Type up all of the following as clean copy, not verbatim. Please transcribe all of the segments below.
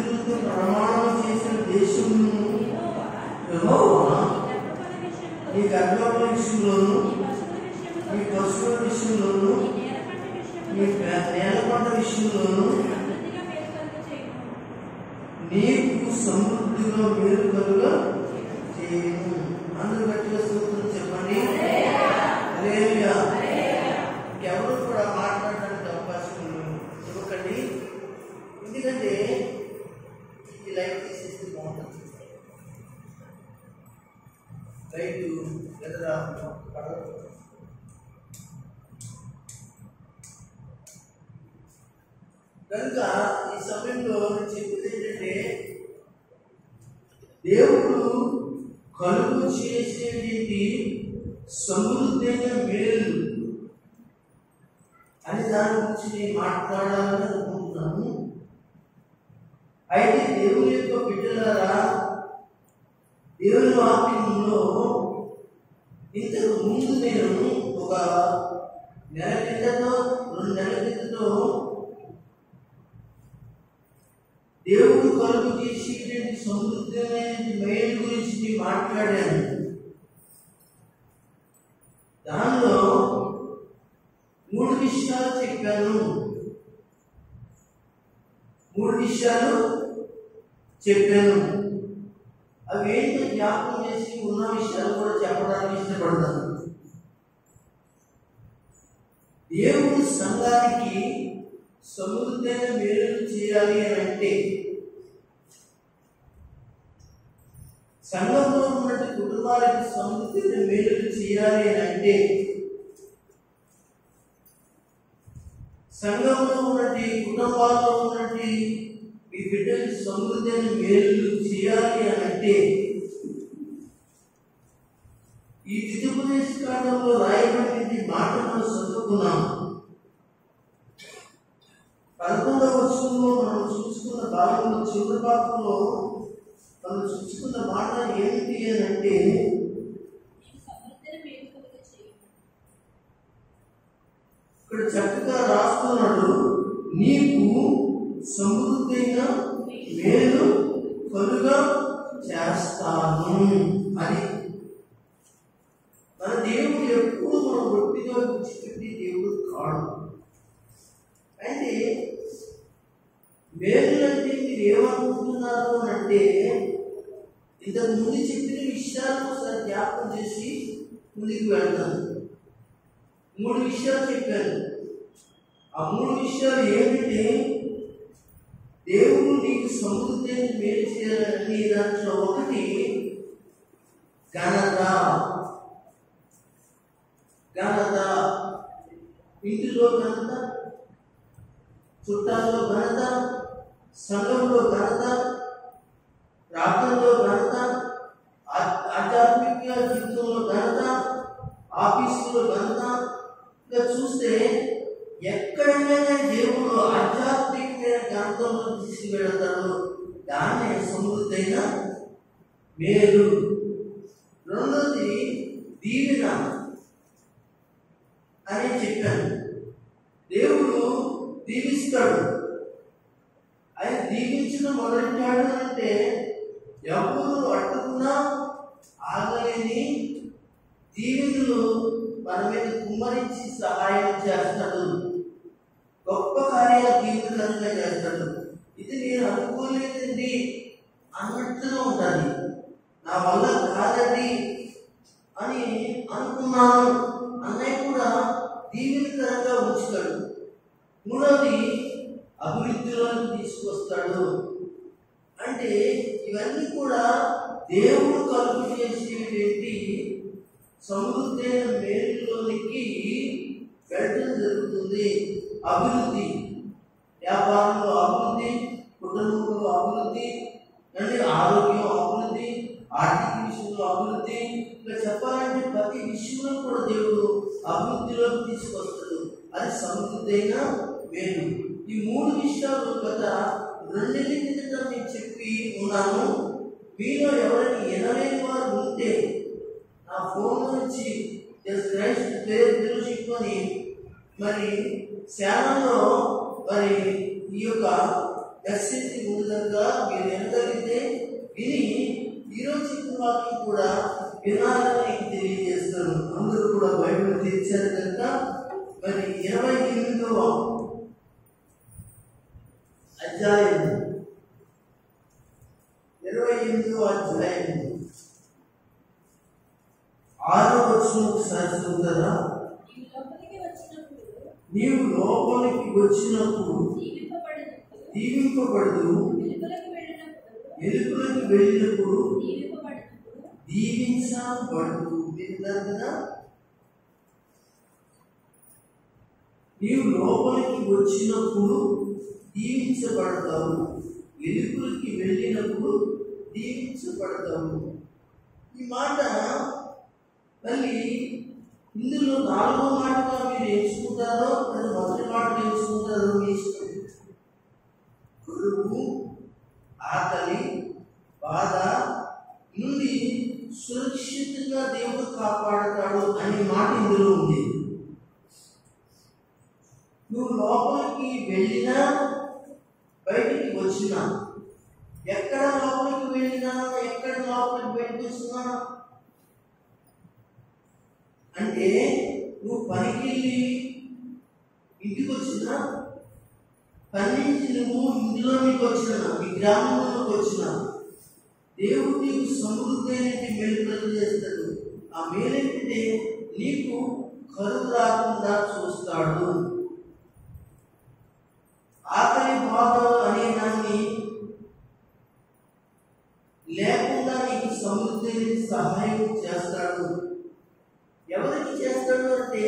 పితరులతో ప్రమాణం చేసిన దేశమును యెహోవా నీ గర్భఫల విషయంలోను, నీ పశువుల విషయంలోను, నీ నేలపంట విషయంలోను నీకు సమృద్ధిగా మేలు కలుగా చేయను. అందరూ గట్టిగా స్తోత్రం చెప్పండి. హల్లెలూయా. ఎవరు కూడా మాట్లాడడానికి అవకాశం ఇవ్వకండి, ఎందుకంటే ఈ లైట్ తీసేస్తే బాగుంటుంది. లైట్ ఎదురా కనుక ఈ సమయంలో చెప్పేది ఏంటంటే, దేవుడు కలుగు చేసేటి సమృద్ధైన మేలు అని దాని గురించి నేను మాట్లాడాలని అనుకుంటున్నాను. అయితే దేవుని యొక్క బిడ్డలారా, దేవుని వాక్యంలో ఇంతకు ముందు నేను ఒక నెల కిందతో 2 నెలల కిందతో దేవుడు కలుగు చేసేటువంటి సమృద్ధమైన మేలు గురించి మాట్లాడాను. దానిలో 3 విషయాలు చెప్పాను. 3 విషయాలు చెప్పాను. అవి ఏంటో జ్ఞాపకం చేసి ఉన్న విషయాలు కూడా చెప్పడానికి ఇష్టపడతాను. దేవుడు సంఘానికి సమృద్ధైన మేలు చేయాలి అని అంటే, సంఘంలో ఉన్నట్టు కుటుంబాలకు సమృద్ధైన మేలు చేయాలి అని అంటే, సంఘంలో ఉన్నట్టు కుటుంబాల్లో ఉన్నట్టు మీ బిడ్డలకు సమృద్ధైన మేలు చేయాలి అని అంటే, ఈ ద్వితీయోపదేశ కాండంలో రాయబడిన మాట మనం చదువుకున్నాం. 11వ వచనంలో మనం చూసుకున్న భాగంలో, చివరి భాగంలో మనం చూసుకున్న మాట ఏమిటి అని అంటే, ఇక్కడ చక్కగా రాస్తున్నాడు, నీకు సమృద్ధైన మేలు కలుగా చేస్తాను అని. మన దేవుడు ఎప్పుడు మనం రొట్టిగా విడిచిపెట్టి దేవుడు కాడు. అయితే మేలు అంటే మీరు ఏమనుకుంటున్నారు అని అంటే, ఇంతకు ముందు చెప్పిన విషయాలను ఒకసారి జ్ఞాపకం చేసి ముందుకు వెళ్తాను. 3 విషయాలు చెప్పాను. ఆ 3 విషయాలు ఏమిటి? దేవుడు నీకు సమృద్ధిని మేలు చేయాలని దాంట్లో ఒకటి ఘనత. ఘనత, ఇంటిలో ఘనత, చుట్టాల్లో ఘనత, సంఘంలో ఘనత, ప్రార్థనలో ఘనత, ఆధ్యాత్మిక జీవితంలో ఘనత, ఆఫీసులో ఘనత. ఇంకా చూస్తే ఎక్కడైనా దేవుడు ఆధ్యాత్మికమైన ఘనతలో తీసుకువెళతాడు. దాన్ని సమృద్ధైన మేలు. రెండోది దీవెన అని చెప్పాను. దేవుడు దీవిస్తాడు. ఆయన దీవించడం మొదలెట్టాడు అంటే, ఎవరు అడ్డుకున్నా ఆగలేని దీవెనలు మన మీద కుమ్మరించి సహాయం చేస్తాడు. గొప్ప కార్యాలు దీవెనలుగా చేస్తాడు. ఇది నేను అనుకోలేదండి అన్నట్లుగా ఉంటుంది. నా వల్ల కాదండి అని అనుకున్నాను అన్నయ్య కూడా దీవెనకరంగా ఉంచుతాడు. మూడవది అభివృద్ధిలోకి తీసుకొస్తాడు. అంటే ఇవన్నీ కూడా దేవుడు కలుగు చేసేటువంటి సమృద్ధైన మేలులోనికి వెళ్ళడం జరుగుతుంది. అభివృద్ధి, వ్యాపారంలో అభివృద్ధి, కుటుంబంలో అభివృద్ధి, అంటే ఆరోగ్యం అభివృద్ధి, ఆర్థిక విషయంలో అభివృద్ధి. ఇంకా చెప్పాలంటే ప్రతి విషయంలో కూడా దేవుడు అభివృద్ధిలోకి తీసుకొస్తాడు. అది సమృద్ధైన మేలు. ఈ 3 విషయాలు గత 2 నెలల కిందట నేను చెప్పి ఉన్నాను. మీలో ఎవరైనా 80 వారు ఉంటే నా ఫోన్ నుంచి క్రైస్ట్ ఫెలోషిప్ అని మరి సేవలో మరి ఈ యొక్క దర్శించి ముందుగా మీరు వినగలిగితే విని ఈరోజు చెప్పిన వాక్యం కూడా వినాలని నీకు తెలియజేస్తాను. అందరూ కూడా బైబిల్ తెరిచారు కనుక మరి 28వ అధ్యాయం 6వ వచనం ఒకసారి చదువుతారా? నీవు లోపలికి వచ్చినప్పుడు దీవింపబడదు, వెలుపలికి వెళ్ళినప్పుడు దీవించబడదు. నీవు లోపలికి వచ్చినప్పుడు దీవించబడతావు, వెలుపలికి వెళ్ళినప్పుడు దీవించబడతావు. ఈ మాట మళ్ళీ ఇందులో 4వ మాటగా మీరు ఎంచుకుంటారో అది మొదటి మాట ఎంచుకుంటారో మీ ఇష్టం. కరువు, ఆకలి, బాధ నుండి సురక్షితంగా దేవుడు కాపాడతాడు అనే మాట ఇందులో ఉంది. నువ్వు లోపలికి వెళ్ళినా బయటికి వచ్చినా, ఎక్కడ లోపలికి వెళ్ళినా ఎక్కడ లోపలికి బయటకు వచ్చినా అంటే నువ్వు పనికి వెళ్ళి ఇంటికి వచ్చినా, పని నుంచి నువ్వు ఇంట్లోనికి వచ్చినా, ఈ గ్రామంలోకి వచ్చినా దేవుడు నీకు సమృద్ధి అనేది మేలు చేస్తాడు. ఆ మేలేంటే నీకు కరువు రాకుండా చూస్తాడు. ఆకలి బాధ అనే దాన్ని లేకుండా నీకు సమృద్ధి అనేది సహాయం చేస్తాడు. ఎవరికి చేస్తాడు అంటే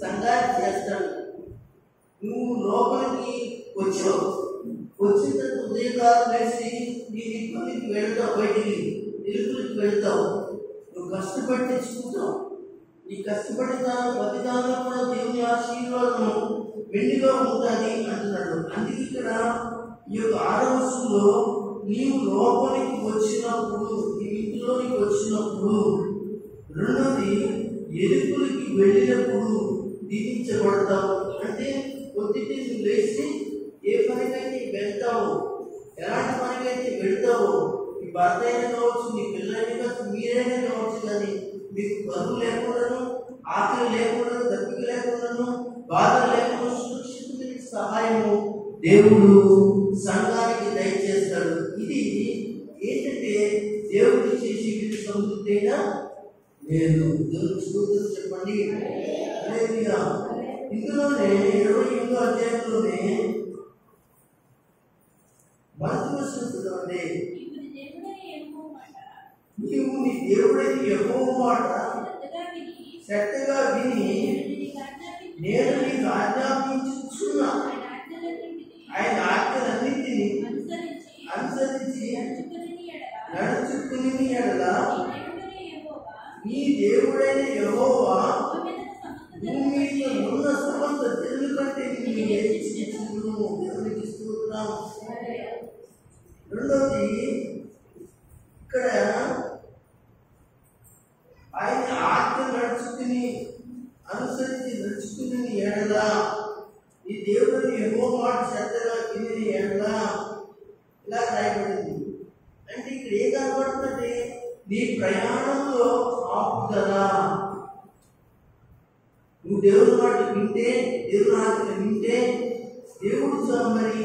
సంఘానికి చేస్తాడు. నువ్వు లోపలికి వచ్చావు, వచ్చిన తర్వాత ఉదయకాలం వేసి నీ పనికి వెళ్తావు, బయటికి వెలుగురికి వెళ్తావు, నువ్వు కష్టపడి తెచ్చుకుంటావు. నీ కష్టపడిన ప్రతిదానం కూడా దేవుని ఆశీర్వాదం మెండుగా ఉంటుంది అంటున్నాడు. అందుకే ఇక్కడ ఈ యొక్క 6వ వచనంలో నీవు లోపలికి వచ్చినప్పుడు, నీ ఇంటిలోనికి వచ్చినప్పుడు, రెండోది ఎలుపులకి వెళ్ళినప్పుడు దీవించబడతావు. అంటే పొద్దుటి నువ్వు లేచి ఏ పనికైతే వెళ్తావు, ఎలాంటి పనికైతే వెళ్తావో, మీ భర్త అయినా కావచ్చు, మీ పిల్లలైనా కావచ్చు, మీరైనా కావచ్చు, కానీ మీకు బరువు లేకుండాను, ఆకలి లేకుండాను, దప్పిక లేకుండాను, బాధ లేకుండా సురక్షితమైన సహాయము దేవుడు సంఘానికి దయచేస్తాడు. ఇది ఏంటంటే దేవుడు చేసి సమృద్ధి అయినా లేదు. దేవుడు స్తోత్రం చెప్పండి. ఇందులోనే 28వ అధ్యాయంలోనే మొదటి వచనం చదవండి. నీవు నీ దేవుడైన యెహోవా మాట శ్రద్ధగా విని నేను నీకు ఆజ్ఞాపించుచున్నా ఆయన ఆజ్ఞలన్నింటినీ అనుసరించి నడుచుకుని ఎడల నీ దేవుడైన యెహోవా భూమి మీద ఉన్న సమస్త జనుల కంటే నిన్ను హెచ్చించును. దేవునికి స్తోత్రం. రెండవది ఇక్కడ ఆయన ఆజ్ఞ నడుచుకుని అనుసరించి నడుచుకుని ఎడల నీ దేవుడిని యెహోవా మాట శ్రద్ధగా విని ఎడల ఇలా రాయబడింది. అంటే ఇక్కడ ఏ కనబడుతుందంటే నీ ప్రయాణంలో ఆపుదల. నువ్వు దేవుడి మాట వింటే, దేవుడి ఆజ్ఞ వింటే, దేవుడు మరి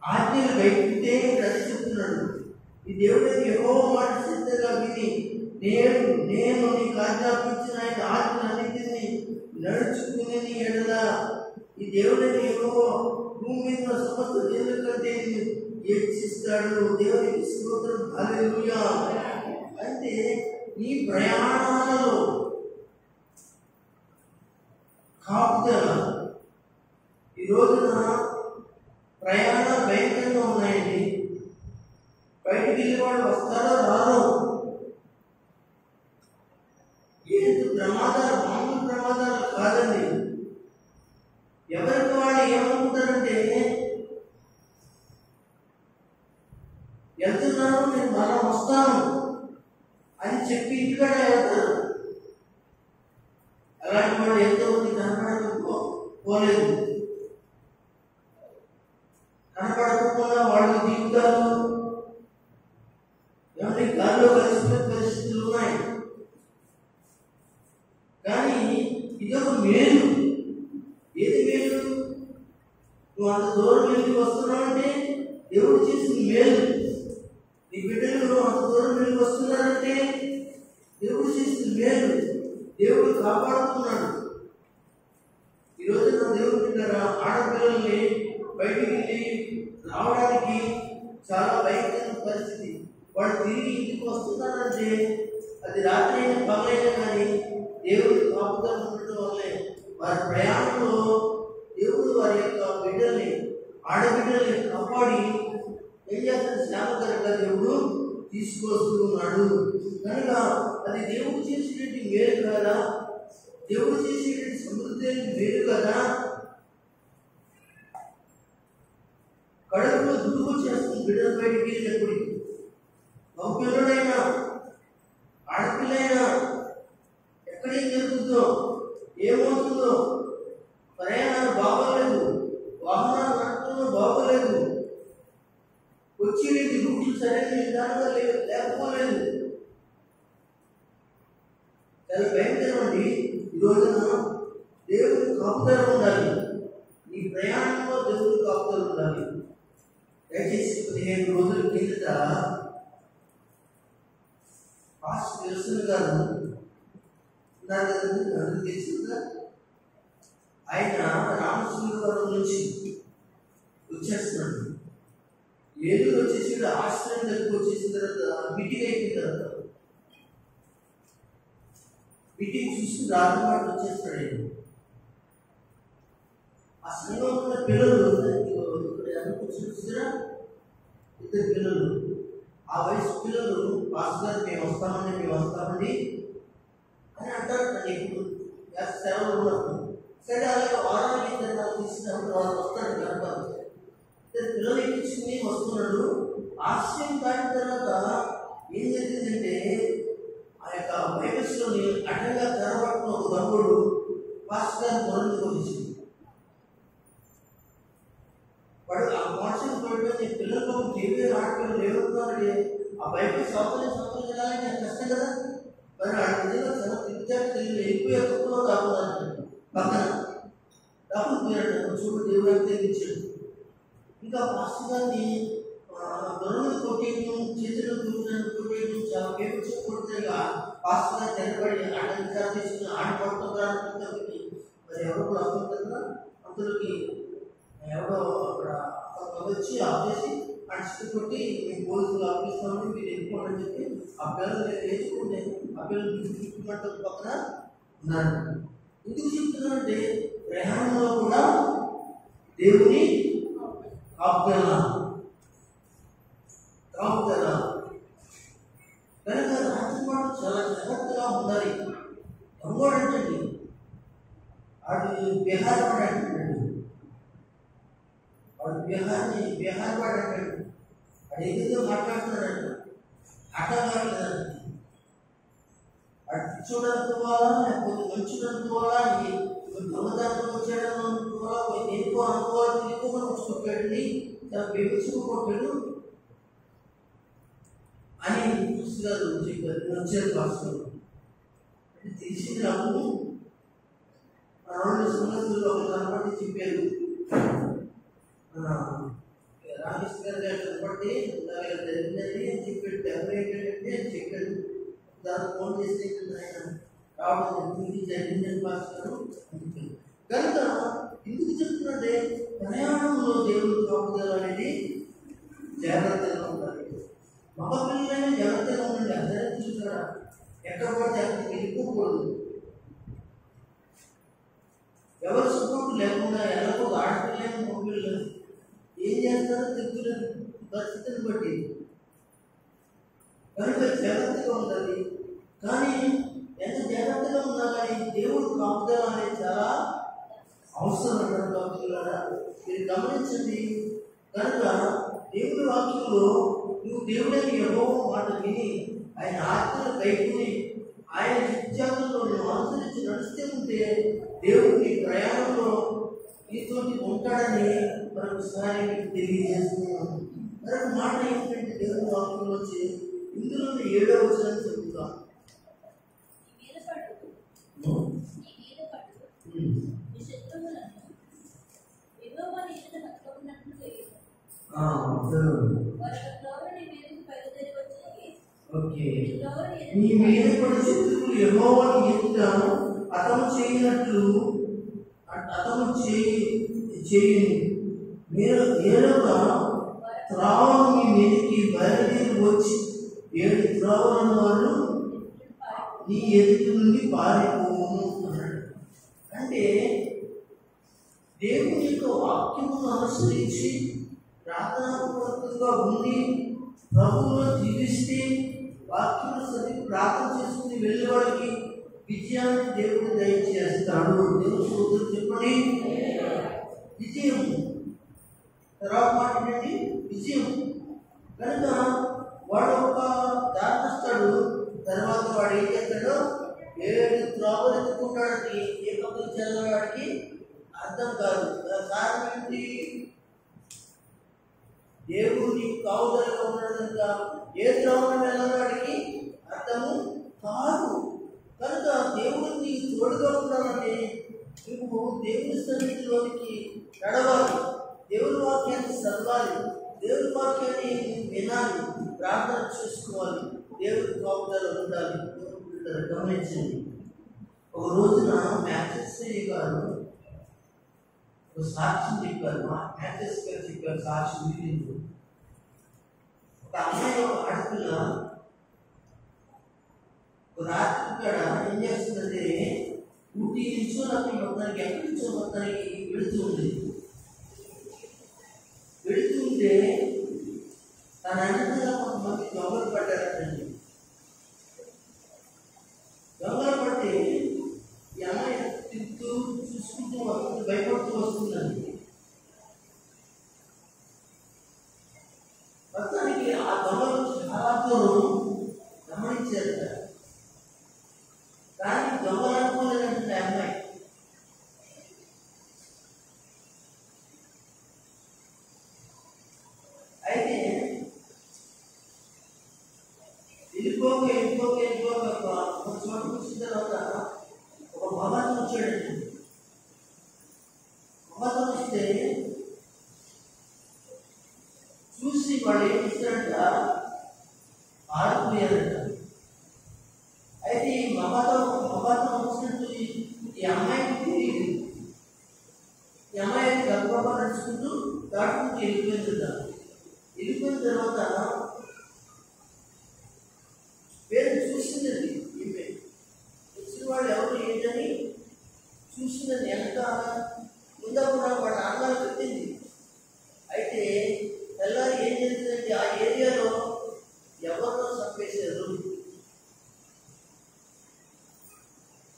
ఆజ్ఞలు బయటితే అది చెప్తున్నాడు. ఈ దేవుడిని యెహోవా మాట శ్రద్ధగా విని నేను నీకు ఆజ్ఞాపించిన ఆయన ఆజ్ఞలన్నింటినీ నడుచుకుని ఎడల ఈ దేవుడిని యెహోవా భూమి మీద సమస్త దేవుని కంటే హెచ్చిస్తాడు. దేవునికి స్తోత్రం. హల్లెలూయా. అంటే నీ ప్రయాణాలలో కాపుదల. ఈ రోజున ప్రయాణాలు భయంకరంగా ఉన్నాయండి. బయటికి వెళ్ళి వాళ్ళు వస్తారో రారో, ఏంటి ప్రమాదాలు, మామూలు ప్రమాదాలు కాదండి. ఎవరికి వాళ్ళు ఏమనుకుంటారంటే వెళ్తున్నాను, నేను మళ్ళా వస్తాను అని చెప్పి ఇంటికాడ వెళ్తారు. అలాంటి వాళ్ళు ఎంతోమంది కనపడకపోలేదు. కాపాడకుండా వాళ్ళ జీవితాలు ఏమంటే గాల్లో కలిసిపోయే పరిస్థితులు ఉన్నాయి. కానీ ఇదొక మేలు. ఏది మేలు? నువ్వు అంత దూరం వెళ్ళి వస్తున్నావు అంటే దేవుడు చేసిన మేలు. నీ బిడ్డలు అంత దూరం వెళ్ళి వస్తున్నారంటే దేవుడు చేసిన మేలు. దేవుడు కాపాడుతున్నాడు. ఈరోజు నా దేవుడు బిడ్డరా, ఆడపిల్లల్ని బయటికి వెళ్ళి రావడానికి చాలా భయంకరమైన పరిస్థితి. వాళ్ళు తిరిగి ఇంటికి వస్తున్నారంటే అది రాత్రి అయినా పగలైనా కానీ దేవుడి కాపుదల ఉండటం వల్లే వారి ప్రయాణంలో దేవుడు వారి యొక్క బిడ్డల్ని, ఆడబిడ్డల్ని కాపాడి ఏం చేస్తాడు? శ్యామకరంగా దేవుడు తీసుకొస్తూ ఉన్నాడు. కనుక అది దేవుడు చేసేటువంటి మేలు కదా, దేవుడు చేసేటువంటి సమృద్ధి మేలు కదా. కడుపులో దుడుకు చేస్తుంది బిడ్డల బయటికి వెళ్ళినప్పటికీ. ఒక పిల్లడైనా ఆడపిల్లైనా ఎక్కడేం జరుగుతుందో ఏమవుతుందో, ప్రయాణాలు బాగోలేదు, వాహనాలు నడపడంలో బాగోలేదు, వచ్చేది రూట్లు సరైన విధానంగా లేకపోలేదు. చాలా భయంకరం అండి. ఈ రోజున దేవుడి కాపుదల ఉండాలి. ఈ ప్రయాణంలో దేవుడి కాపుదల ఉండాలి. దయచేసి 15 రోజుల కిందట పాస్టర్ విల్సన్ గారు తెలిసిందా, ఆయన రామచంద్రపురం నుంచి వచ్చేస్తున్నాడు. ఏలూరు వచ్చేసి ఆశ్రయం దగ్గరకు వచ్చేసిన తర్వాత మీటింగ్ అయిపోయిన తర్వాత మీటింగ్ చూసి రాజమాట వచ్చేస్తాడు. ఆయన ఆ సంఘంలో ఉన్న పిల్లలు చూసినా 2 పిల్లలు, ఆ వయసు పిల్లలు పాస్టర్ మేము వస్తామండి అని అంటారు. ఇప్పుడు సెలవులు ఉన్నప్పుడు సరే అలాగే వారానికి 2 నెలలు తీసుకున్నప్పుడు వాళ్ళు వస్తాడు కనుక పిల్లలు ఎక్కించుకుని వస్తున్నాడు. ఆశ్రయం దాటిన తర్వాత ఏం జరిగిందంటే ఆ యొక్క బైబిల్స్లోని అడ్డంగా తెరబట్టిన ఒక తమ్ముడు పాస్టర్ గారిని దూరంగా వచ్చింది. వాడు ఆ మనుషులు పడిపోయి పిల్లలకు జీవే ఆడపిల్లలు ఏమవుతున్నారండి, ఆ బైబిల్ సంవత్సరానికి నేను కష్టం కదా. మరి ఆ నిజంగా తెలియదు ఎక్కువ ఎక్కువలో కాకుండా పక్కన డబ్బులు పోయాడు. చూడు దేవుడు ఎంత తెగించాడు. ఇంకా పాస్టర్ గారిని దొరలు కొట్టేయడం, చేతులు కొట్టేయడం, చాలా పేపర్స్ కొడితే పాస్టర్ గారు తెరబడి ఆడ తీసుకుని ఆడపడుతుంది. మరి ఎవరో కూడా వస్తుంది కదా, అందులోకి ఎవరో అక్కడ వచ్చి ఆపేసి అడిచి కొట్టి మేము పోలీసులు ఆపిస్తామని మీరు ఎక్కువ చెప్పి ఆ పిల్లలు నేర్చుకుంటే ఆ పిల్లలు పక్కన ఉన్నారు. ఎందుకు చెప్తున్నానంటే ప్రయాణంలో కూడా దేవుని కాపుదల కనుక రాజమాటలు చాలా జాగ్రత్తగా ఉండాలి. ఎవడంటండి వాడు బీహార్ వాడు అంటాడు, వాడు బీహార్ వాడు అంటాడు. వాడు ఏదో మాట్లాడుతున్నాడంట, ఆటగాడలేదండి. వాడు పిచ్చోడానికి పోవాలా లేకపోతే మంచుడు అనుకోవాలా, దొంగతనం వచ్చాడని అనుకోవాలా, ఎందుకో అనుకోవాలి, తిరుగుమని వచ్చుకొట్టాడండి, చాలా బేపించుకోట్టాడు అని పుస్తకాలు చెప్పారు. వచ్చారు పాస్టర్ అంటే తెలిసింది నాకు. 2 సంవత్సరాలు ఒక కనపడి చెప్పారు. రామకృష్ణ గారు కనపడి జరిగిందని అని చెప్పాడు. 70 ఏంటంటే అని చెప్పాడు. దాన్ని ఫోన్ చేస్తే ఆయన రావడం జరిగిందని పాస్టర్ అని చెప్పారు. కనుక ఎందుకు చెప్తున్నట్టే ప్రయాణంలో దేవుడు కాపుదల అనేది జాగ్రత్తగా ఉండాలి. మగ పిల్లలైనా జాగ్రత్తగా ఉండండి. అందరికీ చూసారా, ఎక్కడ పడితే అక్కడికి వెళ్ళిపోకూడదు. ఎవరు సపోర్ట్ లేకుండా వెళ్ళకూడదు. ఆడపిల్లలు మగపిల్లలు ఏం చేస్తారో తెలుగులేదు పరిస్థితిని బట్టి. కనుక జాగ్రత్తగా ఉండాలి. కానీ ఎంత జాగ్రత్తగా ఉన్నా కానీ దేవుడు కాపుదల అనేది చాలా అవసరం అంటారు. మీరు గమనించండి. కనుక దేవుడి వాక్యంలో నువ్వు దేవుడైన యెహోవా మాట విని ఆయన ఆజ్ఞలు కైకొని ఆయన విద్యార్థుల్లో నువ్వు అనుసరించి నడుస్తూ ఉంటే దేవుడి ప్రయాణంలో నీతోటి ఉంటాడని మరొకసారి మీకు తెలియజేస్తున్నాను. మరొక మాట ఏంటంటే దేవుని వాక్యంలో వచ్చి ఇందులో 7వ వచనం చెప్తాం. నీ మీద పడి శత్రువులు యెహోవాను ఎదుట అతము చేయనట్లు అతము చేయును. నేరుగా త్రావను మీ మీదకి బయలుదేరి వచ్చి 7 త్రావలను వాళ్ళు నీ ఎదుటి నుండి పారిపోవును అన్నాడు. అంటే దేవుని యొక్క వాక్యమును అనుసరించి ప్రార్థనాపూర్వకంగా ఉండి ప్రభువులో జీవిస్తే వాక్యం చదివి ప్రార్థన చేసుకుని వెళ్ళేవాడికి విజయాన్ని దేవుడు దయచేస్తాడు. దేవుడు సోదరుడు చెప్పండి, విజయం. తర్వాత మాట ఏంటండి? విజయం. కనుక వాడు ఒక దారి వస్తాడు, తర్వాత వాడు ఏం చేస్తాడు? 7 త్రావులు ఎత్తుకుంటాడని ఏ పక్కన చదవడానికి అర్థం కాదు. కారణం ఏంటి? దేవుడిని కావుదలగా ఉన్నాడు కనుక ఏ త్రావును వెళ్ళడానికి అర్థము కాదు. కనుక దేవుడిని తోడుగా ఉండాలంటే నువ్వు దేవుని సన్నిధిలోనికి నడవాలి, దేవుని వాక్యాన్ని చదవాలి, దేవుని వాక్యాన్ని వినాలి, ప్రార్థన చేసుకోవాలి, దేవుని కాపుదల ఉండాలి. గమనించండి, ఒక రోజున మ్యాథ్సెస్ గారు ఒక సాక్ష్యం చెప్పారు. మ్యాథ్సెస్ గారు చెప్పారు సాక్ష్యం మీటింగ్. ఒక అమ్మాయి, ఒక ఆడపిల్ల రాత్రి ఇక్కడ ఏం చేస్తుందంటే ఊటీ నుంచో నాకు మొత్తానికి ఎక్కడి నుంచో మొత్తానికి వెళుతూ ఉంది. వెళుతూ ఉంటే తన అన్నట్టుగా కొంతమంది దొంగలు పడ్డారంటండి. దొంగలు పడితే ఈ అమ్మాయి తిరుగుతూ చూసుకుంటూ వస్తుంది, భయపడుతూ వస్తుందండి. మొత్తానికి ఆ దొంగలు చాలా దూరం గమనించారు. కానీ దొంగలు అనుకోలేదంటే అమ్మాయి అయితే వెళ్ళిపోక ఒక చోటు వచ్చిన తర్వాత ఒక భగవాన్ వచ్చాడండి. భగవాన్ వస్తే చూసి వాడు ఏం ఇస్తాడంట, పారిపోయారంట. అయితే ఈ మగతం వచ్చినట్టు ఈ అమ్మాయికి తెలియదు. ఈ అమ్మాయి గర్భంగా నడుచుకుంటూ దాటుకుంటూ వెళ్ళిపోయింది. వెళ్ళిపోయిన తర్వాత పేరు చూసిందండి. ఈమె వచ్చిన వాళ్ళు ఎవరు ఏంటని చూసిందని ఎంత ముందా కూడా వాళ్ళ నాన్నగారు పెట్టింది. అయితే తెల్లారి ఏం జరిగిందంటే ఆ ఏరియాలో ఎవరినో చంపేశారు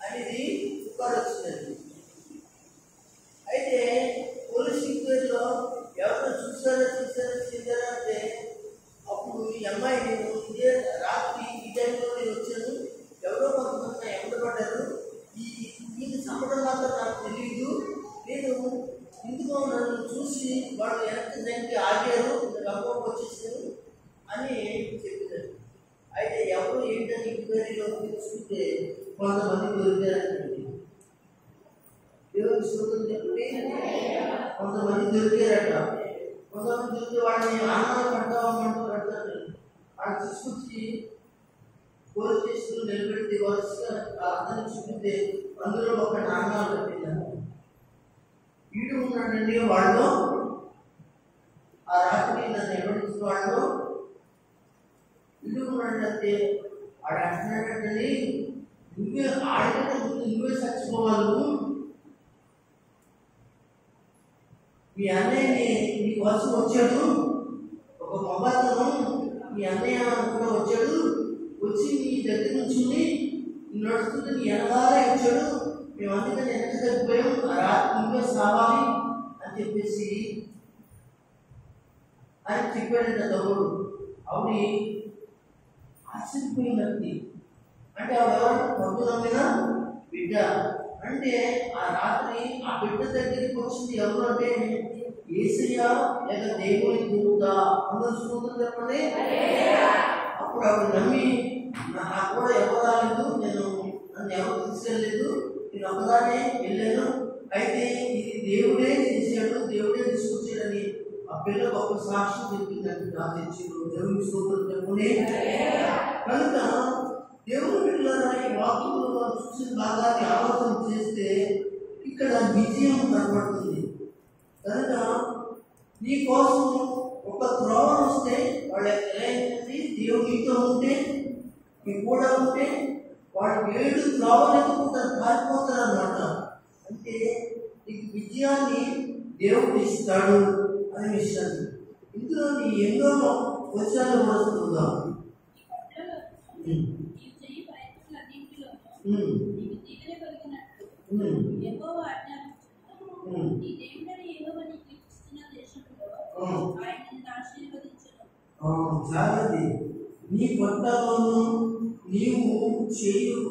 అనేది పుకారు వచ్చిందండి. అయితే పోలీస్ ఎంక్వైరీలో ఎవరినో చూసారా అంటే అప్పుడు ఈ అమ్మాయి నేను ఇదే రాత్రి ఈ టైంలోనే వచ్చాను, ఎవరో కొంతమంది ఎండబడ్డారు, ఇది చంపడం మాత్రం నాకు తెలియదు, నేను ఇందులో నన్ను చూసి వాళ్ళు వెనక్కి ఆగారు, గర్భంకి వచ్చేసారు అని చెప్పారు. అయితే ఎవరు ఏంటని ఎంక్వైరీలో తెలుసుకుంటే కొంతమంది దొరికారండి. దేవుని స్తోత్రం చెప్పండి. కొంతమంది దొరికారట. కొంతమంది దొరికితే వాళ్ళని ఆనందం పడతామంటూ పెడతారు. వాళ్ళు తీసుకొచ్చి పోలీస్ స్టేషన్లో నిలబెట్టి వరుసగా అర్థాన్ని చూపితే అందులో ఒక నాన్నగారు పెట్టినారు. వీడు ఉన్నాడండి వాళ్ళు ఆ రాత్రి నన్ను ఎవరించిన వాళ్ళు వీడు ఉన్నాడంటే వాడు అంటున్నాడంటే నువ్వే ఆడకంటే ముందు నువ్వే చచ్చిపోవాలి, మీ అన్నయ్యని నీ కోసం వచ్చాడు, ఒక మగతను మీ అన్నయ్య కూడా వచ్చాడు, వచ్చి నీ దగ్గర నుంచి నడుస్తుంటే నీ వెనకాలే వచ్చాడు, మేము అందుకని వెనక తగ్గిపోయాం, ఆ రాత్రి నువ్వే సావాలి అని చెప్పేసి ఆయన చెప్పాడంట తమ్ముడు. ఆవిడ ఆశ్చర్యపోయినది. అంటే ఆవిడ ఎవరు? ప్రభు నమ్మిన బిడ్డ. అంటే ఆ రాత్రి ఆ బిడ్డ దగ్గరికి వచ్చింది ఎవరు అంటే యేసయ్య లేక దేవుని దూత. అందరూ స్తోత్రం చెప్పండి. అప్పుడు ఆవిడ నమ్మి నాకు కూడా ఎవరు రాలేదు, నన్ను ఎవరు తీసుకెళ్ళలేదు, నేను ఒకదానే వెళ్ళాను, అయితే ఇది దేవుడే చేశాడు, దేవుడే తీసుకొచ్చాడని ఆ పిల్ల గొప్ప సాక్ష్యం చెప్పిందంటే నా తెచ్చిండు. దేవుని స్తోత్రం చెప్పండి. కనుక దేవుని పిల్లల ఈ వాక్యంలో మనం చూసిన భాగాన్ని ఆలోచన చేస్తే ఇక్కడ విజయం కనబడుతుంది. కనుక నీ కోసం ఒక త్రోవ వస్తే వాళ్ళు ఎక్కడైంది దేవునితో ఉంటే మీ కూడా ఉంటే వాడు 7 త్రోవలు ఎత్తుకుంటారు, పారిపోతారు అన్నమాట. అంటే నీకు విజయాన్ని దేవుడు ఇస్తాడు అనే విషయాన్ని ఇందులో నీ ఎన్నో వచ్చాలు వస్తుందా. జాగ్రత్త, నీ పొట్టలోను నీవు చేయు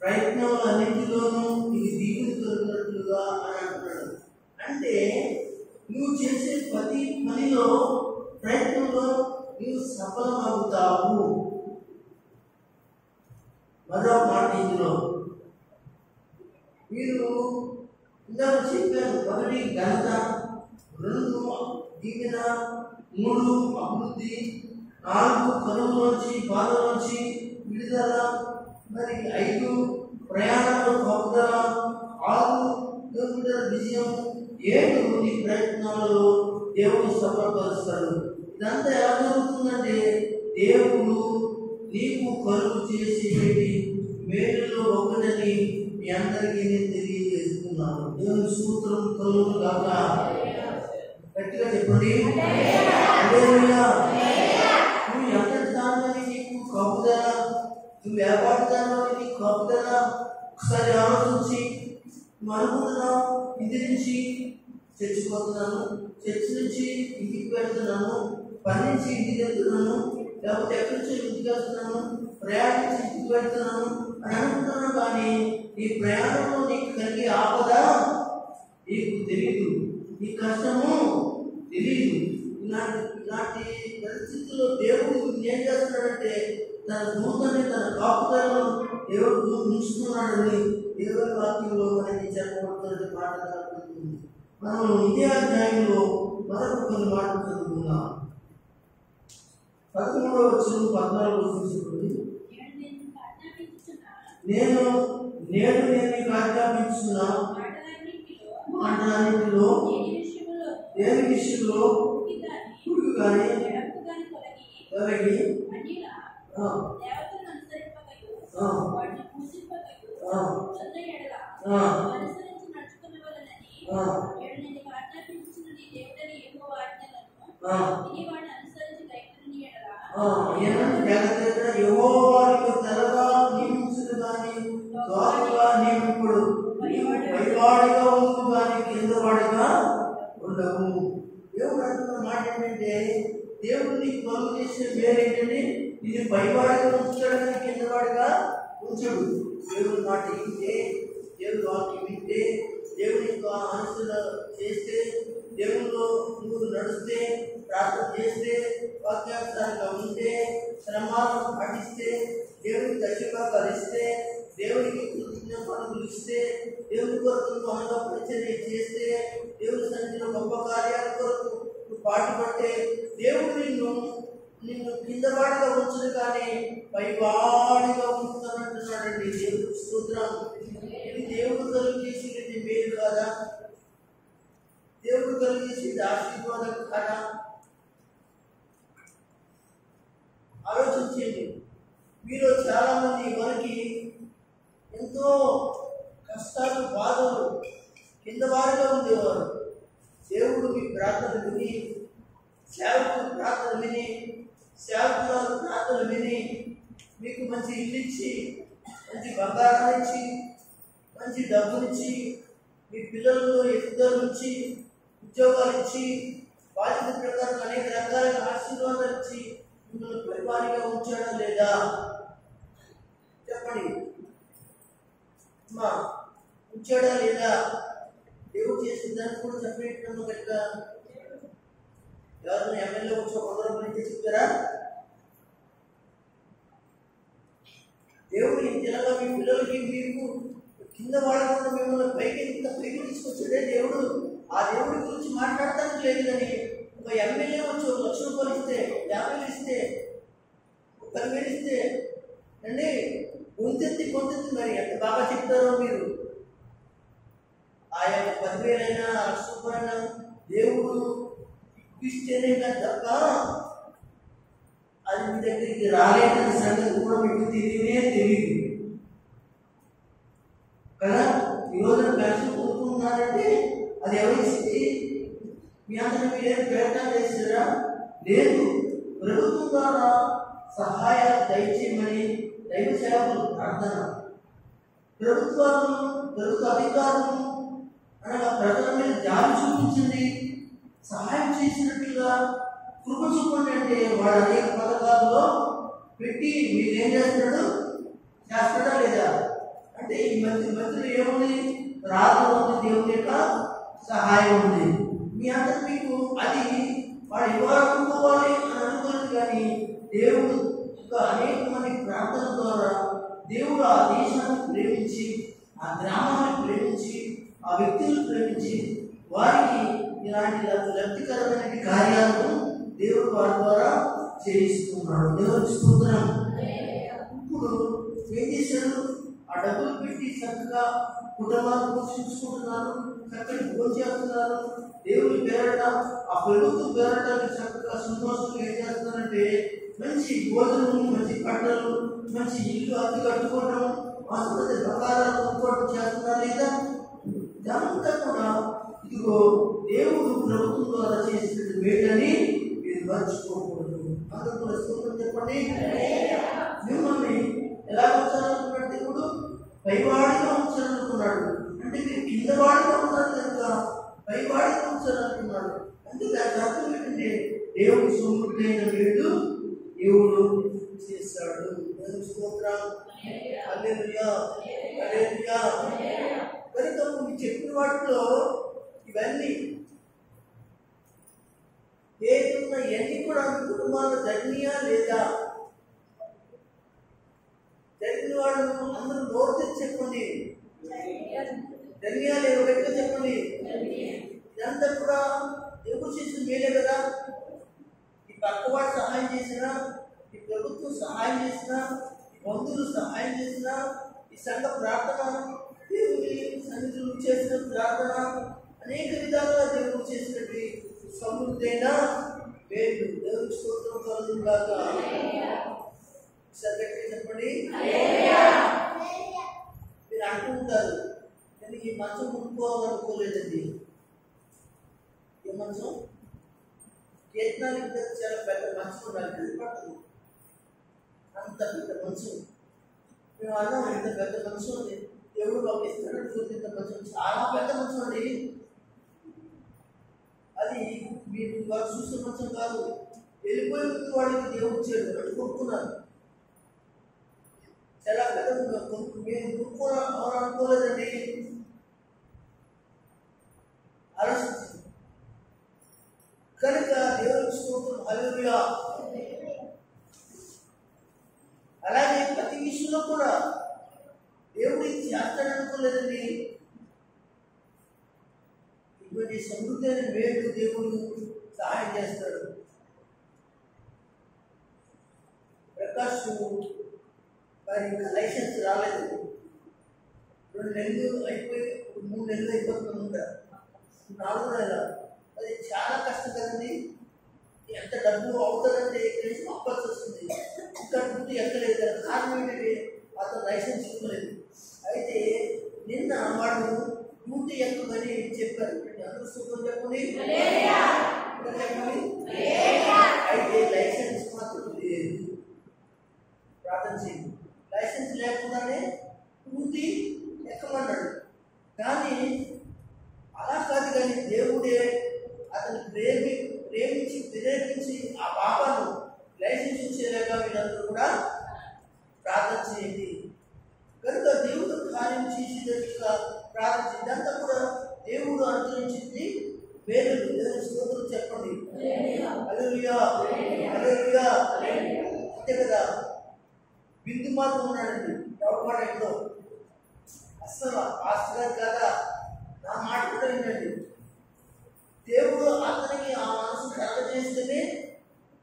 ప్రయత్నాలన్నింటిలోనూ నీకు దీవులు దొరికినట్లుగా అని అంటున్నాడు. అంటే నువ్వు చేసే ప్రతి పనిలో ప్రయత్నంలో నీవు సఫలమవుతావు. మరో మాట ఇందులో మీరు ఇందాక చెప్పాను, 1 ఘనత, 2 దీవెన, 3 అభివృద్ధి, 4 కరువులోంచి బాధలోంచి విడుదల, మరి 5 ప్రయాణంలో పట్టుదల, 6 దేవుడి విజయం, 7 నీ ప్రయత్నాలలో దేవుడు సఫలపరుస్తాడు. ఇదంతా ఎలా జరుగుతుందంటే దేవుడు నీకు కలుగు చేసేటి మేలులో ఒకటని మీ అందరికీ నేను తెలియజేస్తున్నాను. దేవుని స్తోత్రం కలుగును గాక. గట్టిగా చెప్పండి. నువ్వు ఎంతటి దానిని నీకు కాపుదల, నువ్వు వ్యాపారి దానిలోని నీకు కాపుదల ఒకసారి ఆలోచించి అనుకుంటున్నావు. ఇంటి నుంచి చచ్చిపోతున్నాను, చర్చి నుంచి ఇంటికి వెళ్తున్నాను, పని నుంచి ఇంటికి వెళ్తున్నాను, లేకపోతే ఎక్కడి నుంచి ఇంటికి వెళ్తున్నాను, ప్రయాణించి ఇంటికి వెళ్తున్నాను అని అనుకుంటున్నాను. కానీ ఈ ప్రయాణంలో నీకు కలిగే ఆపద నీకు తెలియదు, నీ కష్టము తెలియదు. ఇలాంటి పరిస్థితుల్లో దేవుడు ఏం చేస్తున్నాడంటే తన దూతని, తన కాపుదలను దేవుడు ఉంచుతున్నాడని దేవుని వాక్యంలో మనకి చెప్పబడుతున్న మాట కలుగుతుంది. మనం ఇదే అధ్యాయంలో మరొక కొన్ని మాటలు చదువుకుందాం. 13వ వచనం 14వ చూసుకోండి. నేను నీకు ఆజ్ఞాపించిన మాటలన్నింటిలో దేని విషయంలో పురుగు కానీ తొలగి యెహోవాకు తెరగా నియమించును గాని త్వరగా నియమింపుడు, పైవాడిగా ఉండు కానీ కిందవాడిగా ఉండవు. దేవుడు అంటున్న మాట ఏంటంటే దేవుడు నీకు కలుగు చేసే పేరేంటంటే నేను పైవాడిగా ఉంచుతాడు కానీ కిందవాడిగా ఉంచడు. దేవుడు మాట వింటే, దేవుడు వాక్యం వింటే, దేవుని అనుసరణ చేస్తే, దేవునిలో నువ్వు నడిస్తే, ప్రార్థన చేస్తే, వాక్యానుసారంగా ఉంటే, శ్రమాలను పాటిస్తే, దేవునికి దశభాగాలు ఇస్తే, దేవునికి పనులు ఇస్తే, దేవుని కొరకు మనలో పరిచర్య చేస్తే, దేవుని సన్నిధిలో గొప్ప కార్యాల కొరకు నువ్వు పాటుపడితే దేవుడు నిన్ను కిందవాడిగా ఉంచదు కానీ పైవాడిగా ఉంచుతానంటున్నాడండి. దేవుడు స్తోత్రం. ఇది దేవుడు కలిగేసేది మేలు కాదా? దేవుడు కలిగేసేది ఆశీర్వాదం కాదా? ఆలోచించండి. మీలో చాలా మంది మనకి ఎంతో కష్టాలు, బాధలు, కింద వారిగా ఉండేవారు. దేవుడు మీ ప్రార్థన విని, సేవకులు ప్రార్థన విని, సేవకులు ప్రార్థన విని మీకు మంచి ఇల్లు ఇచ్చి, మంచి బంగారం ఇచ్చి, మంచి డబ్బునిచ్చి, మీ పిల్లలలో ఎదుగుదల నుంచి ఉద్యోగాలు ఇచ్చి, బాధ్యత ప్రకారం అనేక రకాలైన ఆశీర్వాదాలు ఇచ్చి మిమ్మల్ని పరివారిగా ఉంచడం లేదా? చెప్పండి. ఇచ్చాడా లేదా? దేవుడు చేసిన దాన్ని కూడా చెప్పేటప్పుడు గట్టిగా ఎవరైనా ఎమ్మెల్యే వచ్చి 100 రూపాయలు చెప్తారా? దేవుడు ఇంతగా మీ పిల్లలకి మీకు కింద వాడకుండా మిమ్మల్ని పైకి ఇంత పైకి తీసుకొచ్చాడే దేవుడు. ఆ దేవుడి గురించి మాట్లాడటానికి లేదు. కానీ ఒక ఎమ్మెల్యే వచ్చి 1 లక్ష రూపాయలు ఇస్తే, 50 ఇస్తే, 10,000 ఇస్తే అండి కొంచెత్తి మరి ఎంత బాగా చెప్తారో మీరు. ఆ యొక్క 10,000 అయినా 1,00,000 రూపాయలైనా దేవుడు ఇస్తేనే కానీ తప్ప అది మీ దగ్గరికి రాలేదని సంగతి కూడా మీకు తెలియదు కదా. ఈరోజు పెన్షన్ కొనుక్కున్నారంటే అది ఎవరిస్తుంది? మీ అందరూ మీరేం ప్రయత్నం చేస్తారా? లేదు. ప్రభుత్వం ద్వారా సహాయాలు దయచేయమని దైవ సేవకులు ప్రార్థన. ప్రభుత్వ అధికారులు అనగా ప్రజల మీద జాలి చూపించండి, సహాయం చేసినట్లుగా కృప చూపండి అంటే వాడు అనేక పథకాల్లో పెట్టి మీరేం చేస్తాడా లేదా అంటే ఈ మధ్యలో ఏముంది? ప్రార్థన ఉంది, దేవుని యొక్క సహాయం ఉంది. మీ అందరూ మీకు అది వాడు ఇవ్వాలనుకోవాలి అని అనుకోలేదు. కానీ దేవుడు ఇంకా అనేక మంది ప్రార్థన ద్వారా దేవుడు ఆ దేశాన్ని ప్రేమించి, ఆ గ్రామాన్ని ప్రేమించి, ఆ వ్యక్తులను ప్రేమించి వారికి ఇలాంటి లబ్ధికరమైన కార్యాలను దేవుడు వారి ద్వారా చేయిస్తున్నాడు. దేవుడికి స్తోత్రం. ఇప్పుడు ఏం చేశారు? ఆ డబ్బులు పెట్టి చక్కగా కుటుంబాన్ని పోషించుకుంటున్నారు, చక్కని భోజనం చేస్తున్నారు. దేవుని పేరట ఆ ప్రభుత్వం పేరట చక్కగా సంతోషంగా ఏం చేస్తున్నారంటే మంచి భోజనం, మంచి బట్టలు, మంచి ఇల్లు అద్దె కట్టుకోవడం, ఆసుపత్రి ప్రకారాలు కొనుక్కోవడం చేస్తున్నారు లేదా? ఇదంతా కూడా ఇదిగో దేవుడు ప్రభుత్వం ద్వారా చేసిన మేటని మీరు మర్చిపోకూడదు. అందరూ కూడా స్తోత్రం చెప్పండి. మిమ్మల్ని ఎలా ఉంచాలనుకున్నాడు దేవుడు? పైవాడిగా ఉంచాలనుకున్నాడు. అంటే మీరు కింద వాడిగా ఉన్నారు కనుక పైవాడిగా ఉంచాలనుకున్నాడు. అంటే దాని అర్థం ఏంటంటే దేవుడు సమృద్ధైన వీడు దేవుడు చేస్తాడు. స్తోత్రం. హల్లెలూయా, హల్లెలూయా. కనుక మీరు చెప్పిన వాటిలో ఇవన్నీ ఏదున్నా ఇవన్నీ కూడా కుటుంబాలు జరిగినా లేదా? జరిగిన వాళ్ళు అందరూ నోరు తెచ్చి చెప్పండి. జరిగినా లేదా? వ్యక్తి చెప్పండి. ఇదంతా కూడా దేవుడు చేసిన మేలే కదా. ఈ పక్కవాడు సహాయం చేసినా, ఈ ప్రభుత్వం సహాయం చేసినా, ఈ బంధువులు సహాయం చేసినా, ఈ సంఘ ప్రార్థన, దేవుని సన్నిధులు చేసిన ప్రార్థన, అనేక విధాలుగా దేవుడు చేసినట్టు సమృద్ధైన వేడు. దేవుడి స్తోత్రం కలుగుగాక. సరిగ్గా చెప్పండి. మీరు అంటుంటారు కానీ ఈ మంచం కొనుక్కోవాలనుకోలేదండి. ఏ మంచం? కేతనానికి చాలా పెద్ద మంచం ఉండాలి, పట్టదు అంత పెద్ద మంచం. మేము అన్నాం ఇంత పెద్ద మంచం ఉంది, దేవుడు మాకు ఇస్తున్నాడు చూసి ఇంత మంచం, చాలా పెద్ద మంచం అండి. అది మీరు వారు చూసిన మంచం కాదు, వెళ్ళిపోయే వాడికి దేవుడు ఇచ్చాడు అని కొనుక్కున్నారు. చాలా పెద్ద మేము కొనుక్కోవాలనుకోలేదండి, ఆలోచించింది కనుక దేవుడికి స్తోత్రం. హల్లెలూయా. అలాగే ప్రతి విషయంలో కూడా దేవుడు చేస్తాడనుకోలేదండి. ఇటువంటి సమృద్ధి అయిన వేడు దేవుడు సహాయం చేస్తాడు. ప్రకాష్ మరి ఇంకా లైసెన్స్ రాలేదు, 2 నెలలు అయిపోయి 3 నెలలు అయిపోతుందంట, 4వ నెల. అది చాలా కష్టం కదండి. ఎంత డబ్బు అవుతుందంటే ఇక్కడి నుంచి పంపాల్సి వస్తుంది. ఇక్కడ ముందు ఎక్కలేదు కదా. కారణం ఏంటంటే అతను లైసెన్స్ ఇవ్వలేదు. అయితే నిన్న వాడు డ్యూటీ ఎక్కువని చెప్పారు. అందరూ సూపర్ చెప్పండి, చెప్పండి. అయితే లైసెన్స్ మాత్రం లేదు. ప్రార్థన చేయండి. లైసెన్స్ లేకుండానే డ్యూటీ ఎక్కమన్నాడు. కానీ అలా కాదు, కానీ దేవుడే అతను ప్రేమించి ప్రేరేపించి ఆ పాపను లైసెన్స్ ఇచ్చేలాగా వీళ్ళందరూ కూడా ప్రార్థన చేయండి. కనుక దేవుడు కార్యం చేసేటట్టుగా ప్రార్థన చెప్పండి. హల్లెలూయా, హల్లెలూయా. అంతే కదా. బిందు మాత్రం ఉన్నాడండి, ఎవరి మాట ఏంటో అస్సలు పాస్టర్ గారు కదా, నా మాట కూడా వినండి. దేవుడు అతనికి ఆ మనసు కలగజేస్తేనే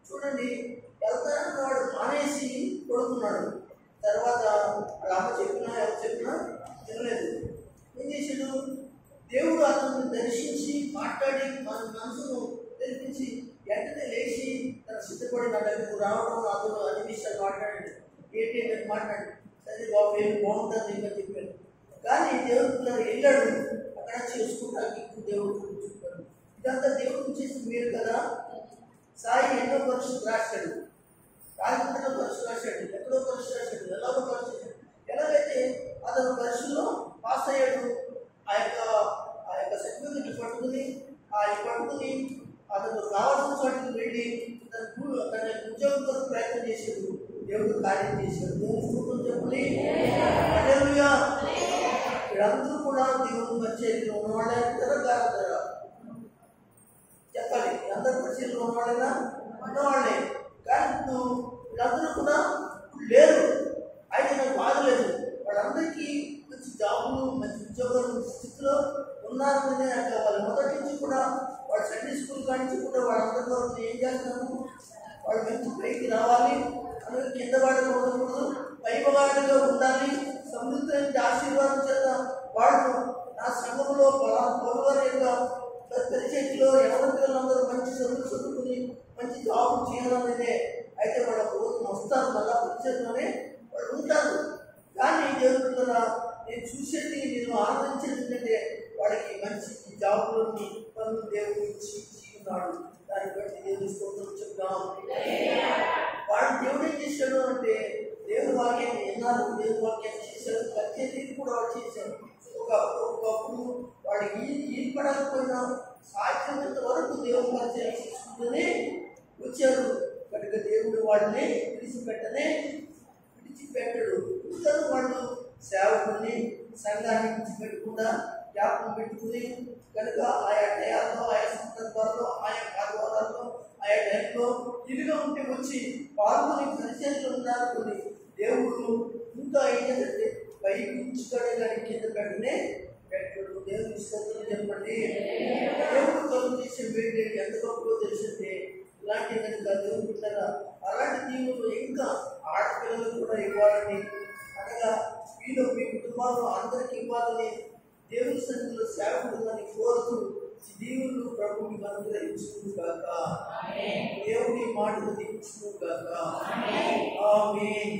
చూడండి వెళ్తానని వాడు మానేసి కొడుకున్నాడు. తర్వాత వాళ్ళ అమ్మ చెప్పినా ఎవరు చెప్పినా తినలేదు. ఏం చేశాడు? దేవుడు అతను దర్శించి మాట్లాడి మన మనసును తెరిపించి వెంటనే లేచి తన సిద్ధపడి నా దగ్గరకు రావడం, అతను అన్ని విషయాలు మాట్లాడాడు. ఏంటి అని మాట్లాడి సరే బాబు ఏం బాగుంటుంది అని చెప్పాడు. కానీ దేవుడు వెళ్ళాడు, అక్కడ చేసుకుంటానికి దేవుడు చూపాడు. ఇదంతా దేవుడు చేసిన మీరు కదా. సాయి ఎన్నో పరీక్షలు రాశాడు, రాజమండ్రిలో పరీక్షలు రాశాడు, ఎక్కడో పరీక్ష రాశాడు, ఎలాగో పరీక్ష రాశాడు. ఎలాగైతే అతను పరీక్షలో పాస్ అయ్యాడు, ఆ యొక్క సర్టిఫికెట్ పట్టుకుని అతను కావాల్సిన చోటుకు వెళ్ళి తన ఉద్యోగం కోసం ప్రయత్నం చేశాడు. దేవుడు కార్యం చేశాడు. దేవుడు స్తోత్రం చెప్పండి. హల్లెలూయా. వీళ్ళందరూ కూడా దేవుడు పరిచర్యలో ఉన్నవాళ్ళే అంటారా కాదంటారా చెప్పాలి. అందరూ పరిచర్యలో ఉన్నవాళ్ళైనా ఉన్నవాళ్ళే. కానీ ఇప్పుడు వీళ్ళందరూ కూడా లేరు. అయితే నాకు బాధలేదు. వాళ్ళందరికీ మంచి జాబులు, మంచి ఉద్యోగాలు స్థితిలో ఉన్నారని వాళ్ళ మొదటి నుంచి కూడా వాళ్ళ సండే స్కూల్ కానించి కూడా వాళ్ళందరిలో ఏం చేస్తున్నాము, వాళ్ళు మంచి పైకి రావాలి, అందులో కింద వాడిగా ఉండకూడదు, పైవాడిగా ఉండాలి, సమృద్ధి ఆశీర్వాదం చేత వాళ్ళు నా సంఘంలో పలువారి యొక్క పరిచయలో ఎవరికలందరూ మంచి చదువుకుని మంచి జాబ్ చేయాలనేదే. అయితే వాళ్ళ రోజు వస్తారు, మళ్ళా పరిచయంలోనే వాళ్ళు ఉంటారు. కానీ దేవుడు ద్వారా నేను చూసేది, నేను ఆనందించేది ఏంటంటే వాళ్ళకి మంచి జాబులని పనులు దేవుడు ఇచ్చి ఉన్నాడు. దాన్ని బట్టి దేవుడు స్తోత్రం చెప్తాం. వాడు దేవుడు ఏం చేశాడు అంటే దేవుడు వాక్యాన్ని విన్నారు, దేవుడు వాక్యాన్ని చేశాడు, ప్రత్యేక కూడా వాడు చేశాడు. ఒకప్పుడు వాడు ఈపడకపోయినా సాధ్యమైనంత వరకు దేవుడు పరిచయం చేసుకుంటూనే వచ్చారు. కనుక దేవుడు వాడిని విడిచిపెట్టడు. ఇతరు వాళ్ళు సేవకుని సంఘాన్ని విడిచిపెట్టకుండా జ్ఞాపకం పెట్టుకుని కనుక ఆయా టయాల్లో, ఆయా సందర్భాల్లో, ఆయా ఆదివారాల్లో, ఆయా టైంలో ఇదిగా ఉంటే వచ్చి పాల్గొని పరిచయంలో ఉన్నారనుకుని దేవుడు ఇంకా ఏంటంటే పైకి ఉంచుతాడే కానీ కింద పెట్టనే పెట్టాడు. దేవుడు స్తోత్రం చెప్పండి. దేవుడు కలుగు చేసే వేడి ఎంత గొప్పలో తెలిసిందే. ఇలాంటి కనుక దేవుడు బిడ్డగా అలాంటి దీవులు ఇంకా ఆడపిల్లలు కూడా ఇవ్వాలని, అనగా వీళ్ళు మీ కుటుంబాల్లో అందరికీ ఇవ్వాలని దేవుని సన్నిధిలో సేవకులని కోరుతూ దీవులు ప్రభుని అనుగ్రహించును గాక. దేవుని మాటలు దీవించును గాక. ఆమేన్.